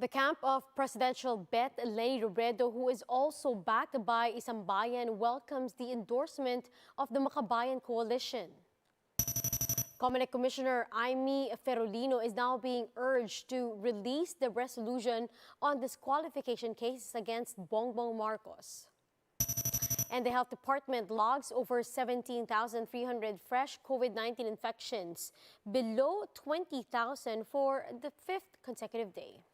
The camp of presidential bet Leni Robredo, who is also backed by Isang Bayan, welcomes the endorsement of the Makabayan Coalition. Comelec Commissioner Amy Ferolino is now being urged to release the resolution on disqualification cases against Bongbong Marcos. And the health department logs over 17,300 fresh COVID-19 infections, below 20,000 for the fifth consecutive day.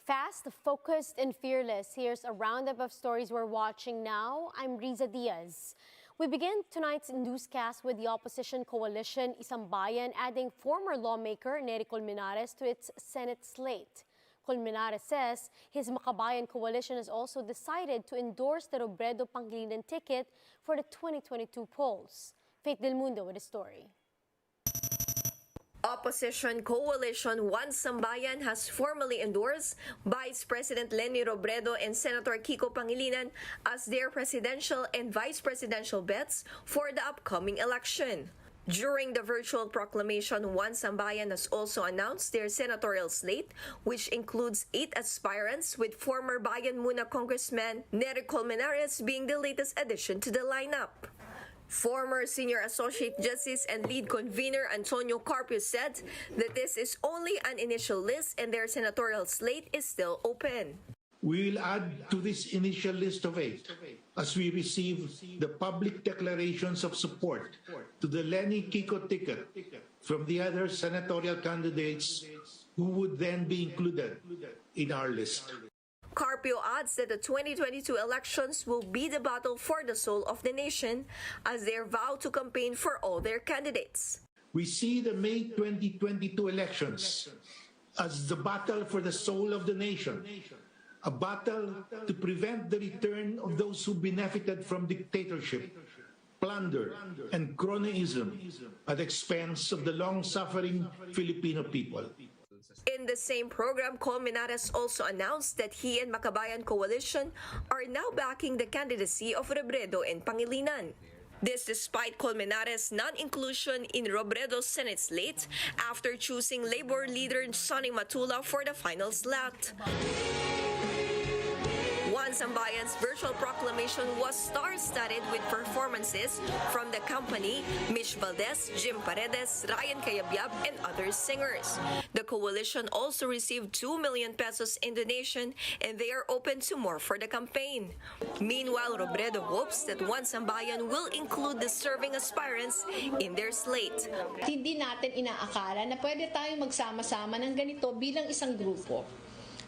Fast, focused, and fearless. Here's a roundup of stories we're watching now. I'm Riza Diaz. We begin tonight's newscast with the opposition coalition Isang Bayan adding former lawmaker Nery Colmenares to its Senate slate. Colmenares says his Makabayan coalition has also decided to endorse the Robredo Pangilinan ticket for the 2022 polls. Faith Del Mundo with the story. Opposition Coalition One Sambayan has formally endorsed Vice President Leni Robredo and Senator Kiko Pangilinan as their presidential and vice presidential bets for the upcoming election. During the virtual proclamation, One Sambayan has also announced their senatorial slate, which includes 8 aspirants, with former Bayan Muna Congressman Nery Colmenares being the latest addition to the lineup. Former Senior Associate Justice and Lead Convener Antonio Carpio said that this is only an initial list and their senatorial slate is still open. We will add to this initial list of 8 as we receive the public declarations of support to the Leni Kiko ticket from the other senatorial candidates who would then be included in our list. Carpio adds that the 2022 elections will be the battle for the soul of the nation as they vow to campaign for all their candidates. We see the May 2022 elections as the battle for the soul of the nation, a battle to prevent the return of those who benefited from dictatorship, plunder, and cronyism at the expense of the long-suffering Filipino people. In the same program, Colmenares also announced that he and Makabayan Coalition are now backing the candidacy of Robredo and Pangilinan. This despite Colmenares' non-inclusion in Robredo's Senate slate after choosing Labor leader Sonny Matula for the final slot. One Sambayan's virtual proclamation was star-studded with performances from the company, Mish Valdez, Jim Paredes, Ryan Cayabyab, and other singers. The coalition also received 2 million pesos in donation and they are open to more for the campaign. Meanwhile, Robredo hopes that One Sambayan will include the serving aspirants in their slate. Hindi natin inaakala na pwede tayong magsama-sama ng ganito bilang isang grupo.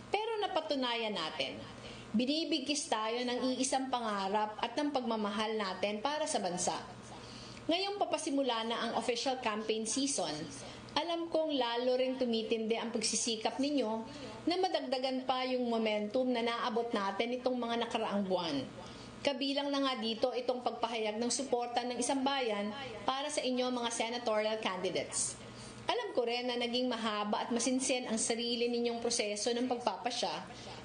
Pero napatunayan natin, binibigkis tayo ng iisang pangarap at ng pagmamahal natin para sa bansa. Ngayong papasimula na ang official campaign season, alam kong lalo ring tumitindi ang pagsisikap ninyo na madagdagan pa yung momentum na naabot natin itong mga nakaraang buwan. Kabilang na nga dito itong pagpahayag ng suporta ng Isang Bayan para sa inyo mga senatorial candidates. Alam ko rin na naging mahaba at masinsin ang sarili ninyong proseso ng pagpapasya.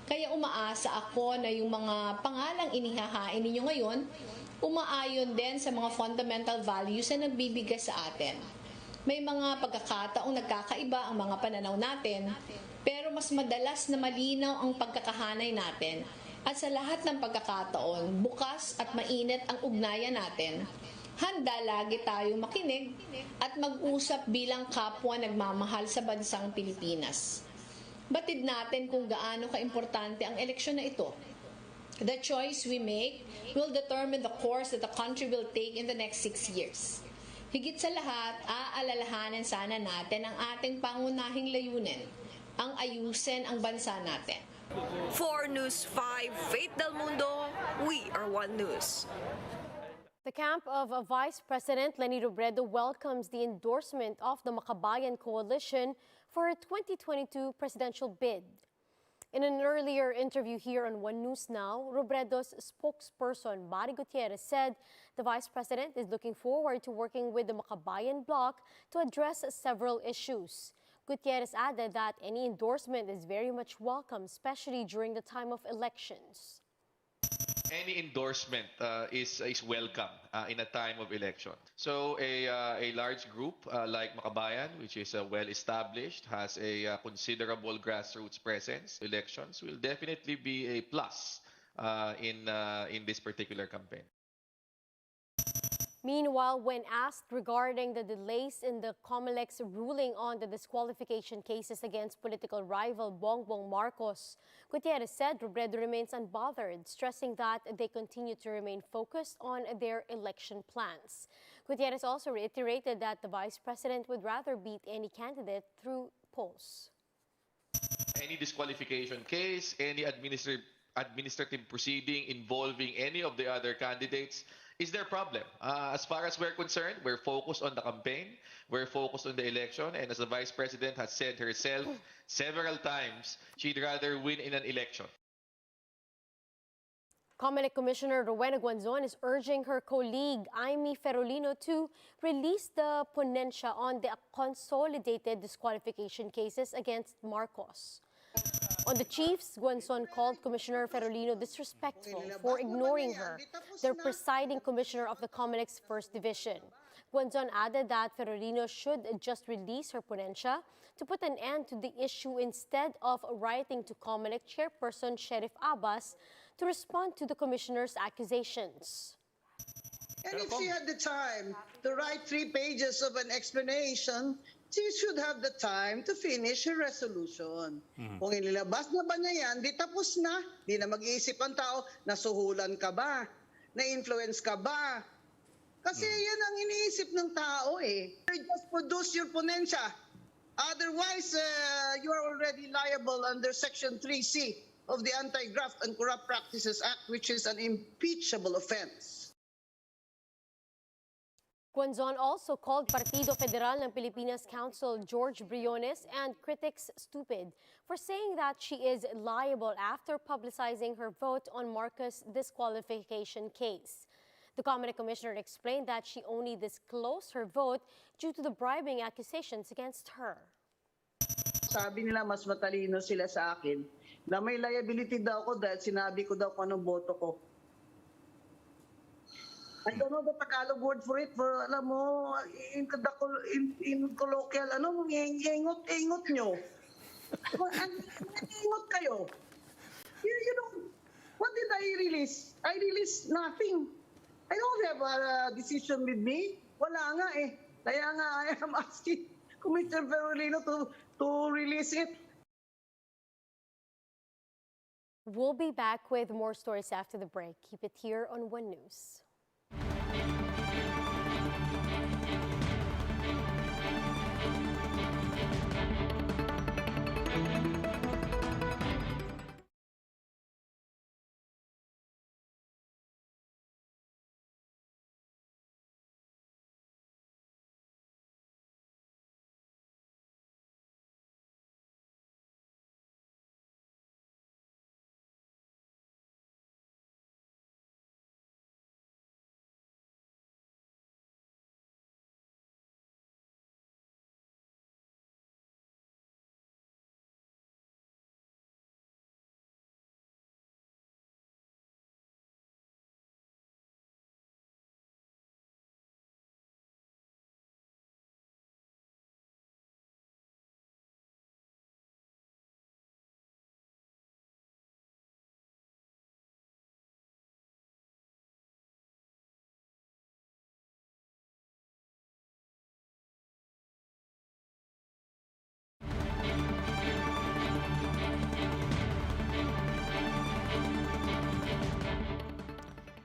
Kaya umaasa ako na yung mga pangalang inihahain ninyo ngayon, umaayon din sa mga fundamental values na nagbibigay sa atin. May mga pagkakataong nagkakaiba ang mga pananaw natin, pero mas madalas na malinaw ang pagkakahanay natin. At sa lahat ng pagkakataon, bukas at mainit ang ugnayan natin. Handa lagi tayong makinig at mag-usap bilang kapwa nagmamahal sa bansang Pilipinas. Batid natin kung gaano kaimportante ang eleksyon na ito. The choice we make will determine the course that the country will take in the next 6 years. Higit sa lahat, aalalahanan sana natin ang ating pangunahing layunin, ang ayusin ang bansa natin. For News 5, Faith Del Mundo, we are One News. The camp of Vice President Leni Robredo welcomes the endorsement of the Makabayan Coalition for her 2022 presidential bid. In an earlier interview here on One News Now, Robredo's spokesperson, Mari Gutierrez, said the Vice President is looking forward to working with the Makabayan bloc to address several issues. Gutierrez added that any endorsement is very much welcome, especially during the time of elections. Any endorsement is welcome in a time of election. So a large group like Makabayan, which is well established, has a considerable grassroots presence. Elections will definitely be a plus in this particular campaign. Meanwhile, when asked regarding the delays in the COMELEC's ruling on the disqualification cases against political rival Bongbong Marcos, Gutierrez said Robredo remains unbothered, stressing that they continue to remain focused on their election plans. Gutierrez also reiterated that the Vice President would rather beat any candidate through polls. Any disqualification case, any administrative proceeding involving any of the other candidates is their problem. As far as we're concerned, we're focused on the campaign, we're focused on the election, and as the Vice President has said herself several times, she'd rather win in an election. COMELEC Commissioner Rowena Guanzon is urging her colleague Amy Ferolino to release the ponencia on the consolidated disqualification cases against Marcos. On the Chiefs, Guanzon called Commissioner Ferolino disrespectful for ignoring her, the presiding commissioner of the COMELEC's First Division. Guanzon added that Ferolino should just release her ponencia to put an end to the issue instead of writing to COMELEC chairperson Sheriff Abbas to respond to the commissioner's accusations. And if she had the time to write 3 pages of an explanation, she should have the time to finish her resolution. Kung inilabas na ba niya yan, di tapos na. Di na mag-iisip ang tao, nasuhulan ka ba? Na-influence ka ba? Kasi yan ang iniisip ng tao eh. Just produce your ponencia. Otherwise, you are already liable under Section 3C of the Anti-Graft and Corrupt Practices Act, which is an impeachable offense. Guanzon also called Partido Federal ng Pilipinas Counsel George Briones and critics stupid for saying that she is liable after publicizing her vote on Marcos' disqualification case. The COMELEC commissioner explained that she only disclosed her vote due to the bribing accusations against her. Sabi nila mas matalino sila sa akin na may liability daw ako dahil sinabi ko daw kung anong boto ko. I don't know the Tagalog word for it, for alam mo, in colloquial, ingot nyo. Ingot kayo. You know, what did I release? I released nothing. I don't have a decision with me. Wala nga eh. Kaya nga, I am asking Commissioner Ferolino to release it. We'll be back with more stories after the break. Keep it here on One News.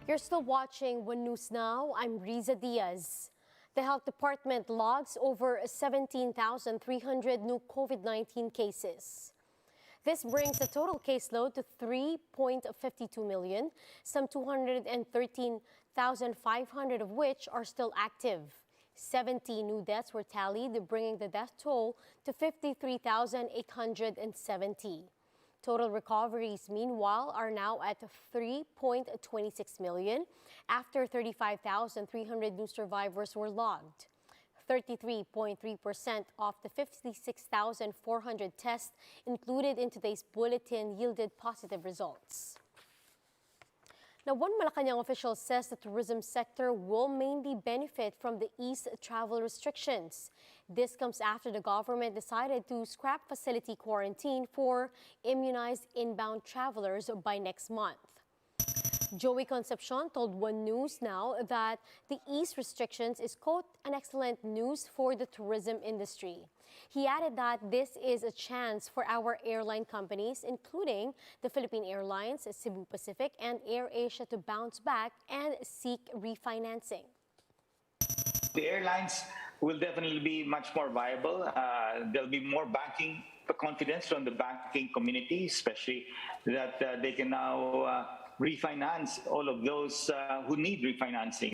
You're still watching One News Now. I'm Riza Diaz. The Health Department logs over 17,300 new COVID-19 cases. This brings the total caseload to 3.52 million, some 213,500 of which are still active. 70 new deaths were tallied, bringing the death toll to 53,870. Total recoveries, meanwhile, are now at 3.26 million after 35,300 new survivors were logged. 33.3% of the 56,400 tests included in today's bulletin yielded positive results. Now, one Malacanang official says the tourism sector will mainly benefit from the eased travel restrictions. This comes after the government decided to scrap facility quarantine for immunized inbound travelers by next month. Joey Concepcion told One News Now that the ease restrictions is, quote, an excellent news for the tourism industry. He added that this is a chance for our airline companies, including the Philippine Airlines, Cebu Pacific, and AirAsia to bounce back and seek refinancing. The airlines will definitely be much more viable. There'll be more banking confidence from the banking community, especially that they can now refinance all of those who need refinancing.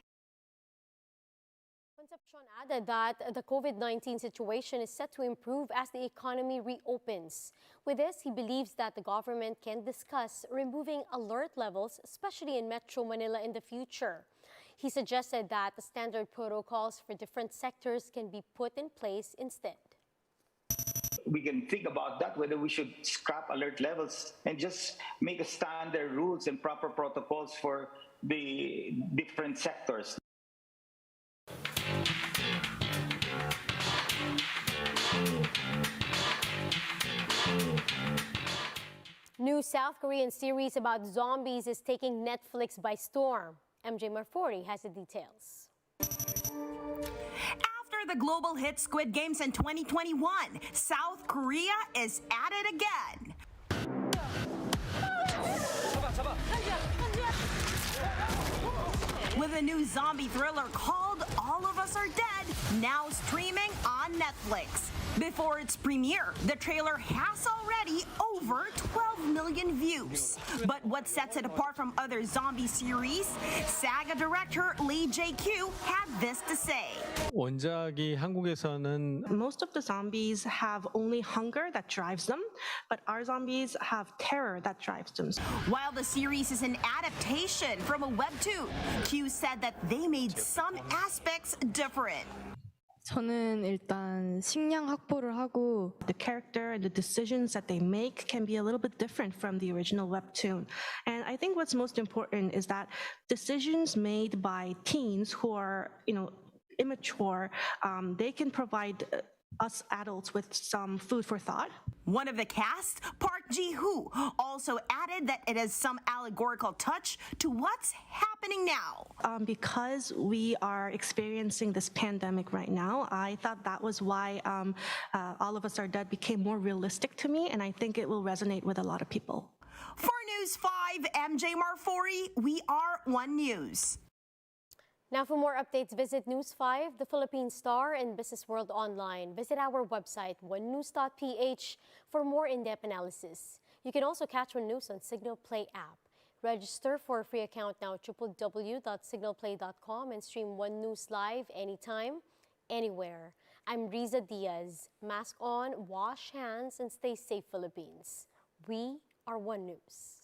Concepcion added that the COVID-19 situation is set to improve as the economy reopens. With this, he believes that the government can discuss removing alert levels, especially in Metro Manila in the future. He suggested that the standard protocols for different sectors can be put in place instead. We can think about that, whether we should scrap alert levels and just make a standard rules and proper protocols for the different sectors. New South Korean series about zombies is taking Netflix by storm. MJ Marfori has the details. After the global hit Squid Games in 2021, South Korea is at it again. With a new zombie thriller called All of Us Are Dead, now streaming on Netflix. Before its premiere, the trailer has already over 12 million views. But what sets it apart from other zombie series? Saga director Lee Jae-kyu had this to say. 원작이 한국에서는 Most of the zombies have only hunger that drives them, but our zombies have terror that drives them. While the series is an adaptation from a webtoon, Q said that they made some aspects different. 저는 일단 식량 확보를 하고 The character and the decisions that they make can be a little bit different from the original webtoon. And I think what's most important is that decisions made by teens who are, immature, they can provide us adults with some food for thought. One of the cast, Park Ji-hoo, also added that it has some allegorical touch to what's happening now. Because we are experiencing this pandemic right now, I thought that was why All of Us Are Dead became more realistic to me, and I think it will resonate with a lot of people. For News 5, MJ Marfori, we are One News. Now, for more updates, visit News 5, The Philippine Star, and Business World Online. Visit our website, onenews.ph, for more in-depth analysis. You can also catch One News on Signal Play app. Register for a free account now, www.signalplay.com, and stream One News live anytime, anywhere. I'm Riza Diaz. Mask on, wash hands, and stay safe, Philippines. We are One News.